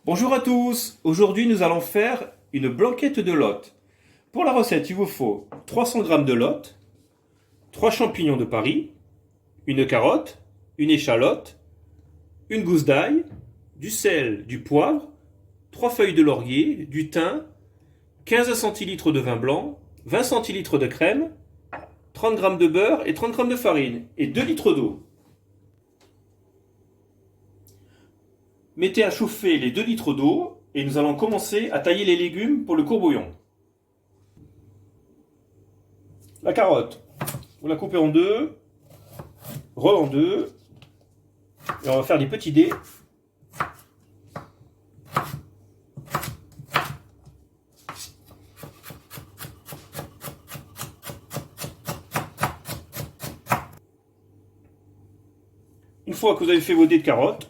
Bonjour à tous, aujourd'hui nous allons faire une blanquette de lotte. Pour la recette, il vous faut 300 g de lotte, 3 champignons de Paris, une carotte, une échalote, une gousse d'ail, du sel, du poivre, 3 feuilles de laurier, du thym, 15 centilitres de vin blanc, 20 centilitres de crème, 30 g de beurre et 30 g de farine et 2 litres d'eau. Mettez à chauffer les 2 litres d'eau et nous allons commencer à tailler les légumes pour le courbouillon. La carotte, vous la coupez en deux, en deux, et on va faire des petits dés. Une fois que vous avez fait vos dés de carottes,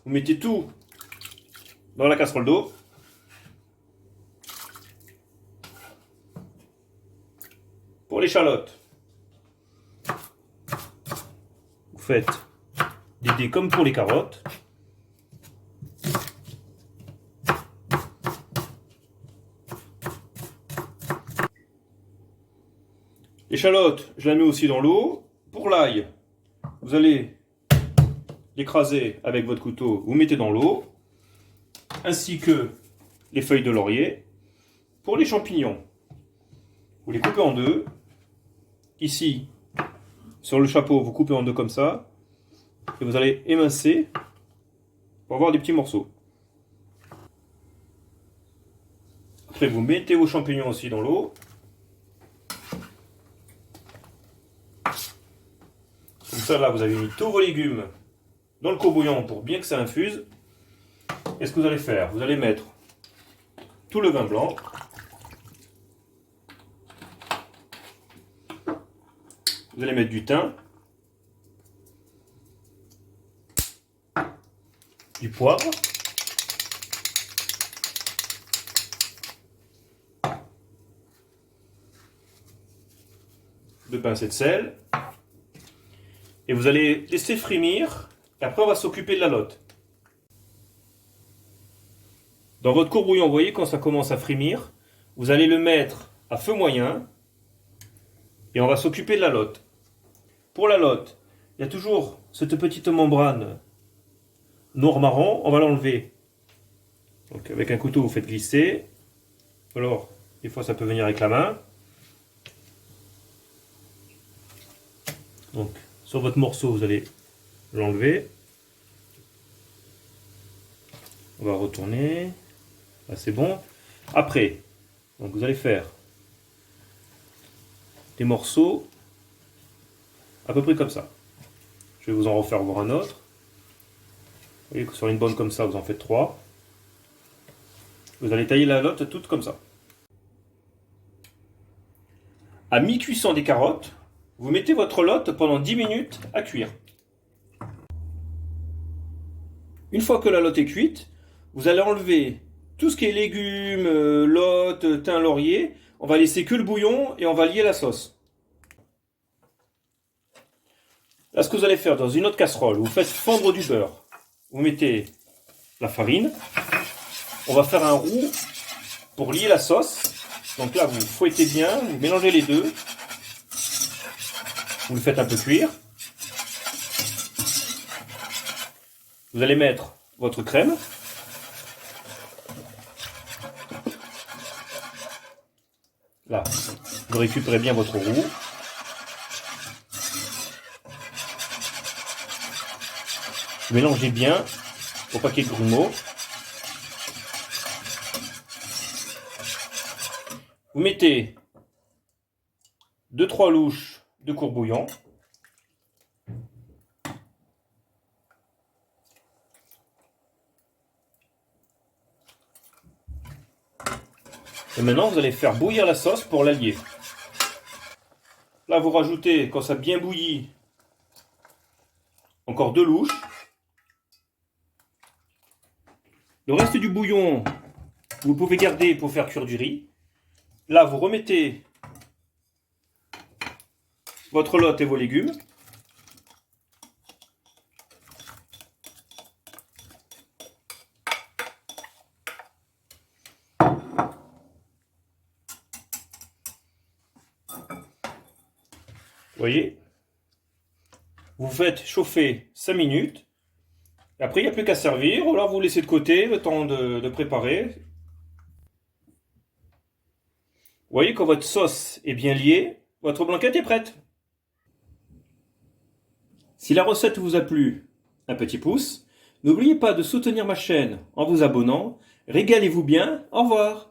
vous mettez tout dans la casserole d'eau. Pour l'échalote, vous faites des dés comme pour les carottes. L'échalote, je la mets aussi dans l'eau. Pour l'ail, vous allez l'écraser avec votre couteau, vous mettez dans l'eau, ainsi que les feuilles de laurier. Pour les champignons, vous les coupez en deux. Ici, sur le chapeau, vous coupez en deux comme ça, et vous allez émincer pour avoir des petits morceaux. Après, vous mettez vos champignons aussi dans l'eau. Comme ça, là, vous avez mis tous vos légumes dans le courbouillon pour bien que ça infuse. Et ce que vous allez faire, vous allez mettre tout le vin blanc. Vous allez mettre du thym, du poivre, deux pincées de sel, et vous allez laisser frémir, et après on va s'occuper de la lotte. Dans votre courbouillon, vous voyez quand ça commence à frémir, vous allez le mettre à feu moyen, et on va s'occuper de la lotte. Pour la lotte, il y a toujours cette petite membrane noir-marron, on va l'enlever. Donc avec un couteau, vous faites glisser. Alors, des fois ça peut venir avec la main. Donc, sur votre morceau, vous allez l'enlever. On va retourner. Là, c'est bon. Après, donc vous allez faire des morceaux à peu près comme ça. Je vais vous en refaire voir un autre. Vous voyez que sur une bonne comme ça, vous en faites 3. Vous allez tailler la lotte toute comme ça. À mi-cuisson des carottes, vous mettez votre lotte pendant 10 minutes à cuire. Une fois que la lotte est cuite, vous allez enlever tout ce qui est légumes, lotte, thym, laurier. On va laisser que le bouillon et on va lier la sauce. Là, ce que vous allez faire dans une autre casserole, vous faites fondre du beurre. Vous mettez la farine. On va faire un roux pour lier la sauce. Donc là, vous fouettez bien, vous mélangez les deux. Vous le faites un peu cuire. Vous allez mettre votre crème. Là, vous récupérez bien votre roux. Vous mélangez bien pour pas qu'il y ait de grumeaux. Vous mettez 2-3 louches de courbouillon. Et maintenant, vous allez faire bouillir la sauce pour l'allier. Là, vous rajoutez, quand ça a bien bouilli, encore 2 louches. Le reste du bouillon, vous pouvez garder pour faire cuire du riz. Là, vous remettez votre lotte et vos légumes. voyez? Vous faites chauffer 5 minutes. Après, il n'y a plus qu'à servir. Ou alors vous laissez de côté le temps de préparer. Vous voyez, quand votre sauce est bien liée, votre blanquette est prête. Si la recette vous a plu, un petit pouce. N'oubliez pas de soutenir ma chaîne en vous abonnant. Régalez-vous bien. Au revoir.